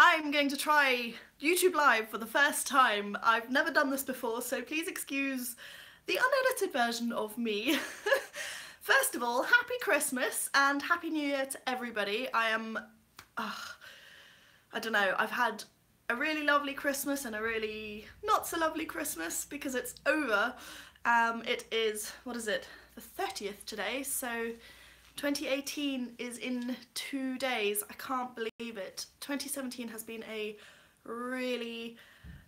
I'm going to try YouTube Live for the first time. I've never done this before, so please excuse the unedited version of me. First of all, happy Christmas and happy New Year to everybody. I don't know, I've had a really lovely Christmas and a really not so lovely Christmas because it's over. It is, what is it, the 30th today, so 2018 is in 2 days. I can't believe it. 2017 has been a really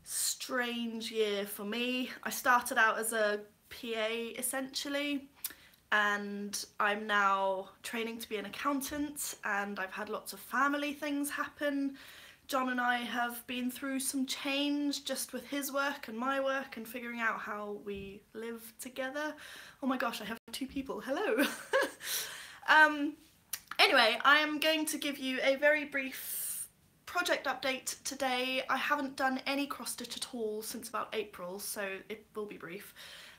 strange year for me. I started out as a PA essentially, and I'm now training to be an accountant, and I've had lots of family things happen. John and I have been through some change just with his work and my work and figuring out how we live together. Oh my gosh, I have 2 people. Hello. Anyway, I am going to give you a very brief project update today. I haven't done any cross stitch at all since about April, so it will be brief.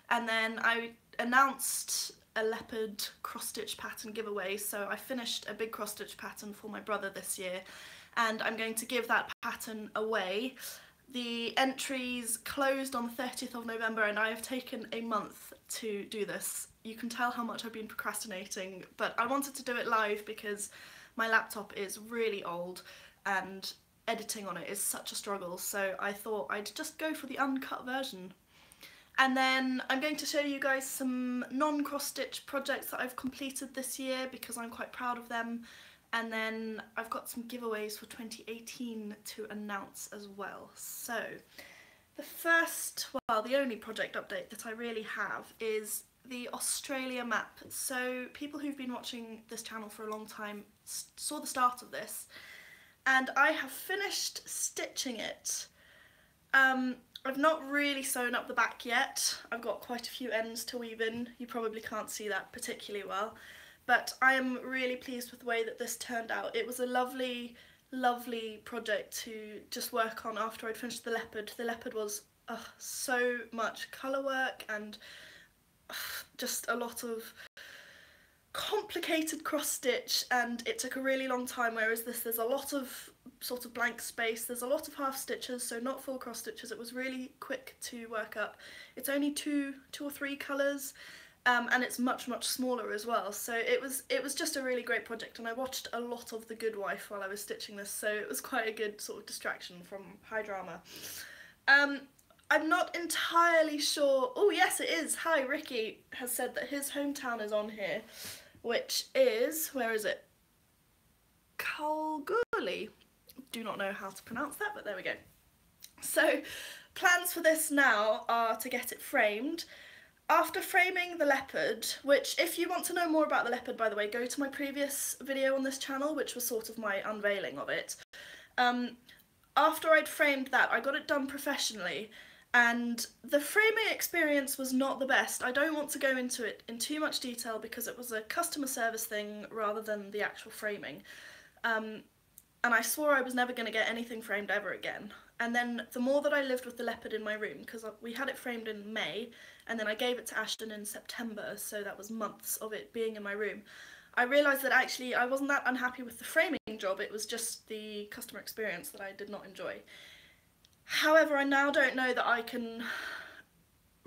And then I announced a leopard cross stitch pattern giveaway, so I finished a big cross stitch pattern for my brother this year, and I'm going to give that pattern away. The entries closed on the 30th of November and I have taken a month to do this. You can tell how much I've been procrastinating, but I wanted to do it live because my laptop is really old and editing on it is such a struggle, so I thought I'd just go for the uncut version. And then I'm going to show you guys some non-cross stitch projects that I've completed this year because I'm quite proud of them. And then I've got some giveaways for 2018 to announce as well. So the first, well, the only project update that I really have is the Australia map. So people who've been watching this channel for a long time saw the start of this, and I have finished stitching it. I've not really sewn up the back yet. I've got quite a few ends to weave in. You probably can't see that particularly well. But I am really pleased with the way that this turned out. It was a lovely, lovely project to just work on after I'd finished the leopard. The leopard was so much colour work and just a lot of complicated cross stitch, and it took a really long time, whereas this, there's a lot of sort of blank space, there's a lot of half stitches, so not full cross stitches. It was really quick to work up. It's only two or three colours. And it's much smaller as well, so it was just a really great project, and I watched a lot of The Good Wife while I was stitching this, so it was quite a good sort of distraction from high drama. I'm not entirely sure. Oh yes, it is. Hi, Ricky has said that his hometown is on here, which is, where is it? Kalgoorlie. Do not know how to pronounce that, but there we go. So plans for this now are to get it framed. After framing the leopard, which if you want to know more about the leopard, by the way, go to my previous video on this channel, which was sort of my unveiling of it. After I'd framed that, I got it done professionally, and the framing experience was not the best. I don't want to go into it in too much detail because it was a customer service thing rather than the actual framing. And I swore I was never going to get anything framed ever again. And then the more that I lived with the leopard in my room, because we had it framed in May, and then I gave it to Ashton in September, so that was months of it being in my room, I realised that actually I wasn't that unhappy with the framing job, it was just the customer experience that I did not enjoy. However, I now don't know that I can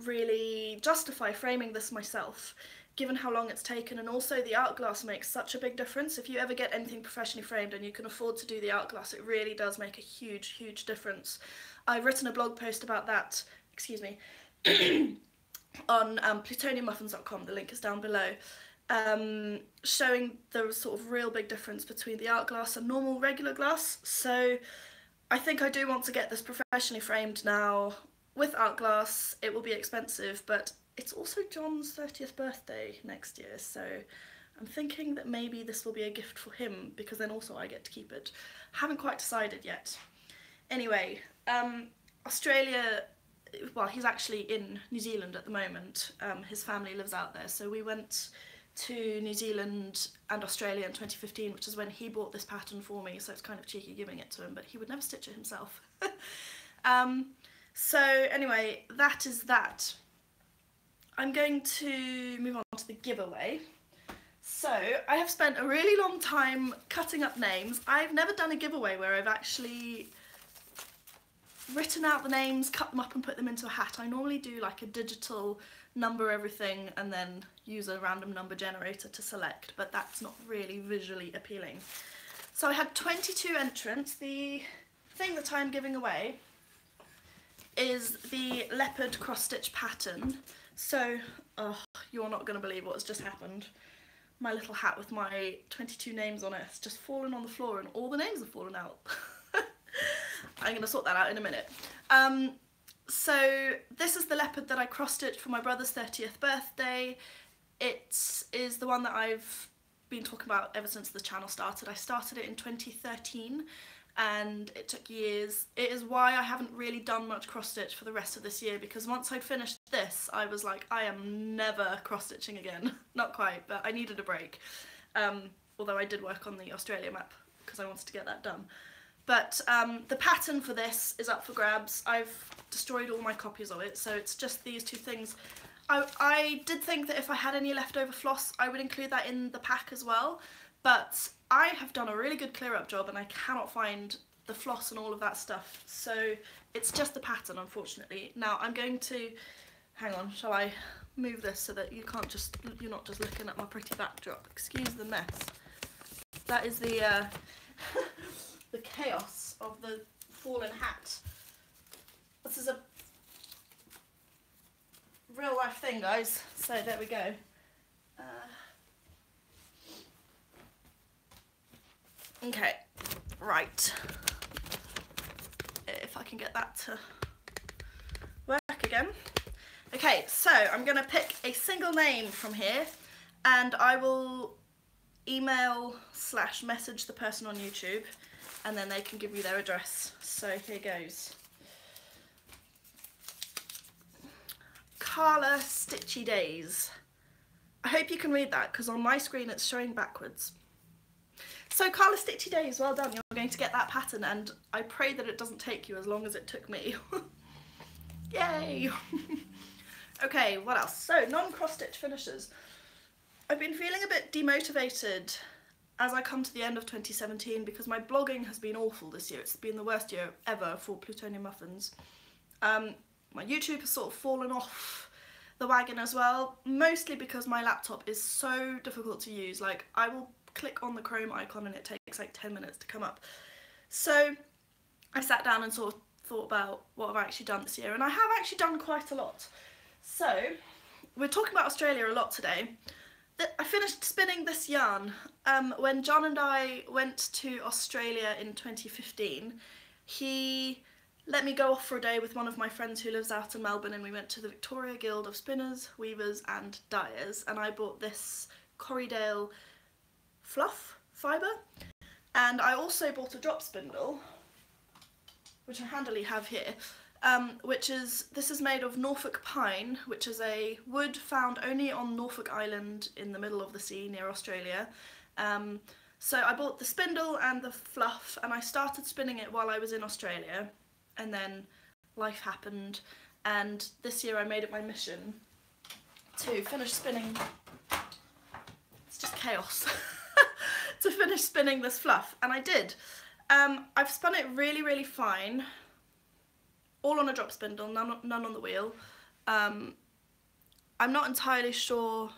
really justify framing this myself, given how long it's taken, and also the art glass makes such a big difference. If you ever get anything professionally framed and you can afford to do the art glass, it really does make a huge difference. I've written a blog post about that, excuse me, on plutoniummuffins.com, the link is down below, showing the sort of real big difference between the art glass and normal regular glass. So I think I do want to get this professionally framed now with art glass. It will be expensive, but it's also John's 30th birthday next year, so I'm thinking that maybe this will be a gift for him, because then also I get to keep it. Haven't quite decided yet. Anyway, Australia, well, he's actually in New Zealand at the moment. His family lives out there, so we went to New Zealand and Australia in 2015, which is when he bought this pattern for me, so it's kind of cheeky giving it to him, but he would never stitch it himself. So anyway, that is that. I'm going to move on to the giveaway. So I have spent a really long time cutting up names. I've never done a giveaway where I've actually written out the names, cut them up and put them into a hat. I normally do like a digital number everything and then use a random number generator to select, but that's not really visually appealing. So I had 22 entrants. The thing that I'm giving away is the leopard cross-stitch pattern. So, oh, you're not going to believe what has just happened. My little hat with my 22 names on it has just fallen on the floor and all the names have fallen out. I'm going to sort that out in a minute. So this is the leopard that I cross-stitched for my brother's 30th birthday. It is the one that I've been talking about ever since the channel started. I started it in 2013 and it took years. It is why I haven't really done much cross-stitch for the rest of this year, because once I'd finished this I was like, I am never cross-stitching again. Not quite, but I needed a break. Although I did work on the Australia map because I wanted to get that done. But the pattern for this is up for grabs. I've destroyed all my copies of it, so it's just these two things. I did think that if I had any leftover floss I would include that in the pack as well, but I have done a really good clear up job and I cannot find the floss and all of that stuff, so it's just the pattern, unfortunately. Now I'm going to, hang on, shall I move this so that you're not just looking at my pretty backdrop. Excuse the mess. That is the the chaos of the fallen hat. This is a real life thing, guys, so there we go. Okay, right, if I can get that to work again. Okay, so I'm going to pick a single name from here and I will email/message the person on YouTube and then they can give me their address. So here goes. Carla Stitchy Days. I hope you can read that because on my screen it's showing backwards. So Carla Stitchy Days, well done, you're going to get that pattern and I pray that it doesn't take you as long as it took me. Yay! Okay, what else? So non-cross-stitch finishes. I've been feeling a bit demotivated as I come to the end of 2017 because my blogging has been awful this year. It's been the worst year ever for Plutonian Muffins. My YouTube has sort of fallen off the wagon as well, mostly because my laptop is so difficult to use. Like, I will click on the Chrome icon and it takes like 10 minutes to come up. So I sat down and sort of thought about what I've actually done this year, and I have actually done quite a lot. So we're talking about Australia a lot today. I finished spinning this yarn when John and I went to Australia in 2015. He let me go off for a day with one of my friends who lives out in Melbourne, and we went to the Victoria Guild of Spinners, Weavers and Dyers, and I bought this Corriedale fluff fibre, and I also bought a drop spindle, which I handily have here, this is made of Norfolk pine, which is a wood found only on Norfolk Island in the middle of the sea near Australia. So I bought the spindle and the fluff and I started spinning it while I was in Australia, and then life happened and this year I made it my mission to finish spinning, it's just chaos, to finish spinning this fluff, and I did. I've spun it really fine, all on a drop spindle, none on the wheel. I'm not entirely sure,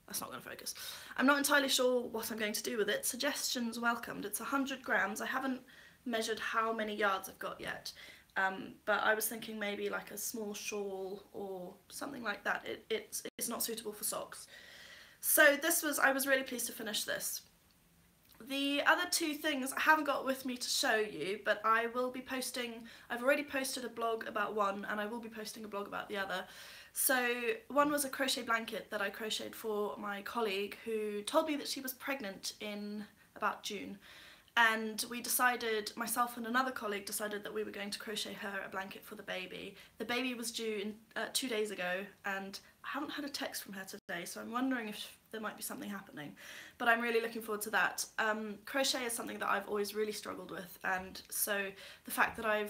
that's not going to focus, I'm not entirely sure what I'm going to do with it. Suggestions welcomed. It's 100 grams, I haven't measured how many yards I've got yet, but I was thinking maybe like a small shawl or something like that. It's not suitable for socks. So I was really pleased to finish this. The other two things I haven't got with me to show you, but I will be posting, I've already posted a blog about one and I will be posting a blog about the other. So one was a crochet blanket that I crocheted for my colleague who told me that she was pregnant in about June, and we decided, myself and another colleague decided that we were going to crochet her a blanket for the baby. The baby was due 2 days ago and I haven't had a text from her today, so I'm wondering if there might be something happening, but I'm really looking forward to that. Crochet is something that I've always really struggled with, and so the fact that I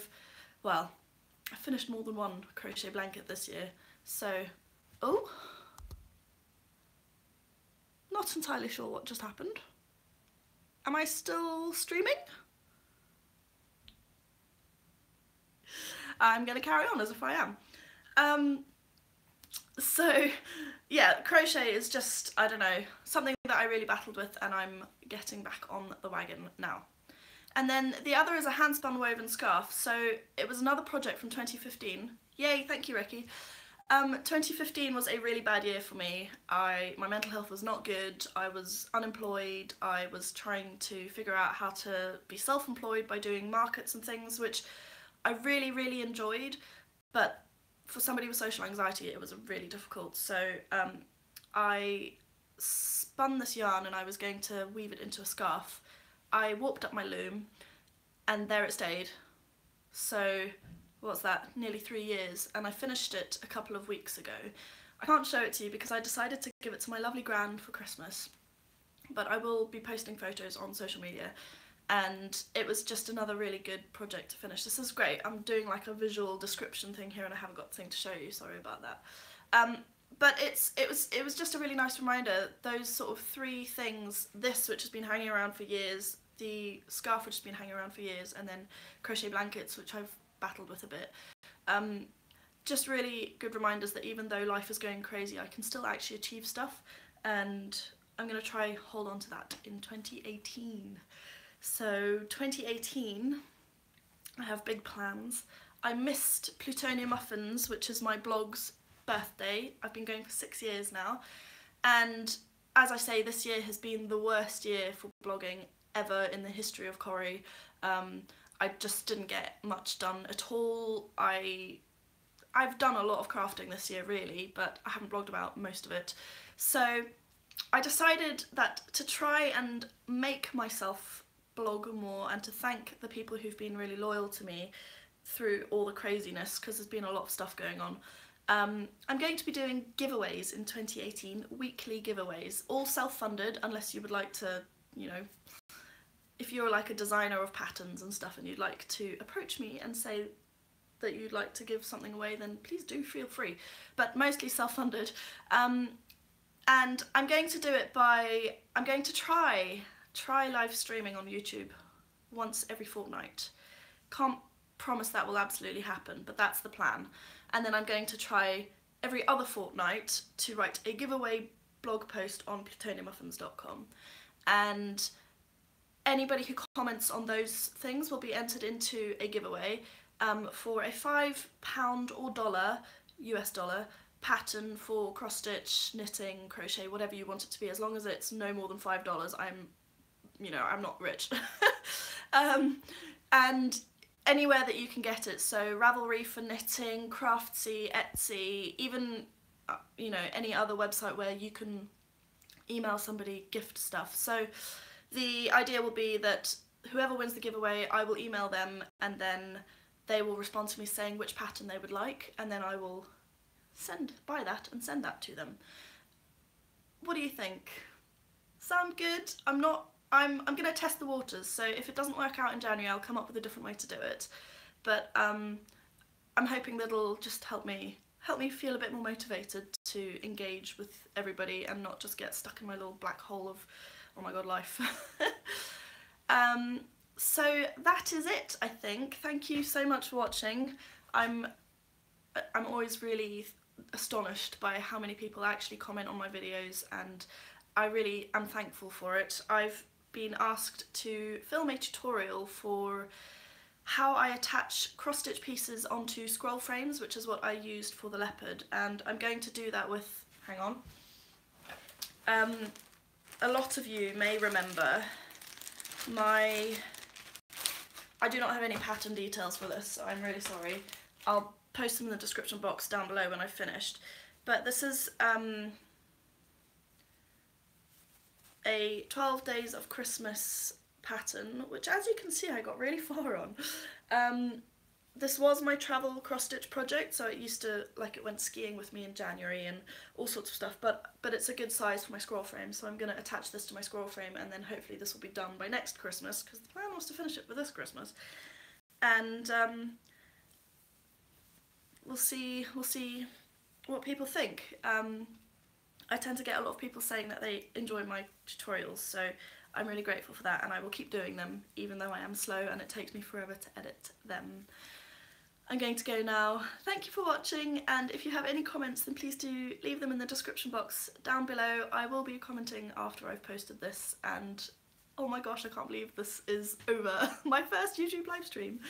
finished more than one crochet blanket this year, so, oh, Not entirely sure what just happened. Am I still streaming? I'm going to carry on as if I am. So yeah, crochet is just, I don't know, something that I really battled with, and I'm getting back on the wagon now. And then the other is a hand-spun woven scarf. So it was another project from 2015. Yay, thank you, Ricky. 2015 was a really bad year for me. My mental health was not good. I was unemployed. I was trying to figure out how to be self-employed by doing markets and things, which I really, really enjoyed. But for somebody with social anxiety, it was really difficult. So I spun this yarn and I was going to weave it into a scarf. I warped up my loom and there it stayed. So what's that, nearly 3 years, and I finished it a couple of weeks ago. I can't show it to you because I decided to give it to my lovely gran for Christmas, but I will be posting photos on social media, and it was just another really good project to finish. This is great. I'm doing like a visual description thing here and I haven't got the thing to show you, sorry about that. But it was just a really nice reminder, those sort of 3 things, this which has been hanging around for years, the scarf which has been hanging around for years, and then crochet blankets which I've battled with a bit. Just really good reminders that even though life is going crazy, I can still actually achieve stuff, and I'm going to try hold on to that in 2018. So 2018, I have big plans. I missed Plutonia Muffins, which is my blog's birthday. I've been going for 6 years now, and as I say, this year has been the worst year for blogging ever in the history of Corrie. I just didn't get much done at all. I've done a lot of crafting this year really, but I haven't blogged about most of it. So I decided that to try and make myself blog more and to thank the people who've been really loyal to me through all the craziness, because there's been a lot of stuff going on. I'm going to be doing giveaways in 2018, weekly giveaways, all self-funded, unless you would like to, you know, if you're like a designer of patterns and stuff and you'd like to approach me and say that you'd like to give something away, then please do feel free, but mostly self-funded. And I'm going to do it by, I'm going to try live streaming on YouTube once every fortnight. Can't promise that will absolutely happen, but that's the plan. And then I'm going to try every other fortnight to write a giveaway blog post on plutoniamuffins.com, and anybody who comments on those things will be entered into a giveaway for a £5 or dollar, US dollar, pattern for cross stitch, knitting, crochet, whatever you want it to be, as long as it's no more than $5. I'm not rich. And anywhere that you can get it, so Ravelry for knitting, Craftsy, Etsy, even any other website where you can email somebody gift stuff. So the idea will be that whoever wins the giveaway, I will email them and then they will respond to me saying which pattern they would like, and then I will buy that and send that to them. What do you think? Sound good? I'm gonna test the waters, so if it doesn't work out in January, I'll come up with a different way to do it. But I'm hoping that'll just help me feel a bit more motivated to engage with everybody and not just get stuck in my little black hole of, oh my god, life. So that is it, I think. Thank you so much for watching. I'm always really astonished by how many people actually comment on my videos, and I really am thankful for it. I've been asked to film a tutorial for how I attach cross-stitch pieces onto scroll frames, which is what I used for the leopard, and I'm going to do that with, hang on, a lot of you may remember I do not have any pattern details for this, so I'm really sorry. I'll post them in the description box down below when I've finished, but this is a 12 Days of Christmas pattern, which, as you can see, I got really far on. This was my travel cross-stitch project, so it used to, it went skiing with me in January and all sorts of stuff, but it's a good size for my scroll frame, so I'm going to attach this to my scroll frame, and then hopefully this will be done by next Christmas, because the plan was to finish it for this Christmas. And we'll see what people think. I tend to get a lot of people saying that they enjoy my tutorials, so I'm really grateful for that, and I will keep doing them even though I am slow and it takes me forever to edit them. I'm going to go now. Thank you for watching, and if you have any comments then please do leave them in the description box down below. I will be commenting after I've posted this, and oh my gosh, I can't believe this is over. My first YouTube live stream.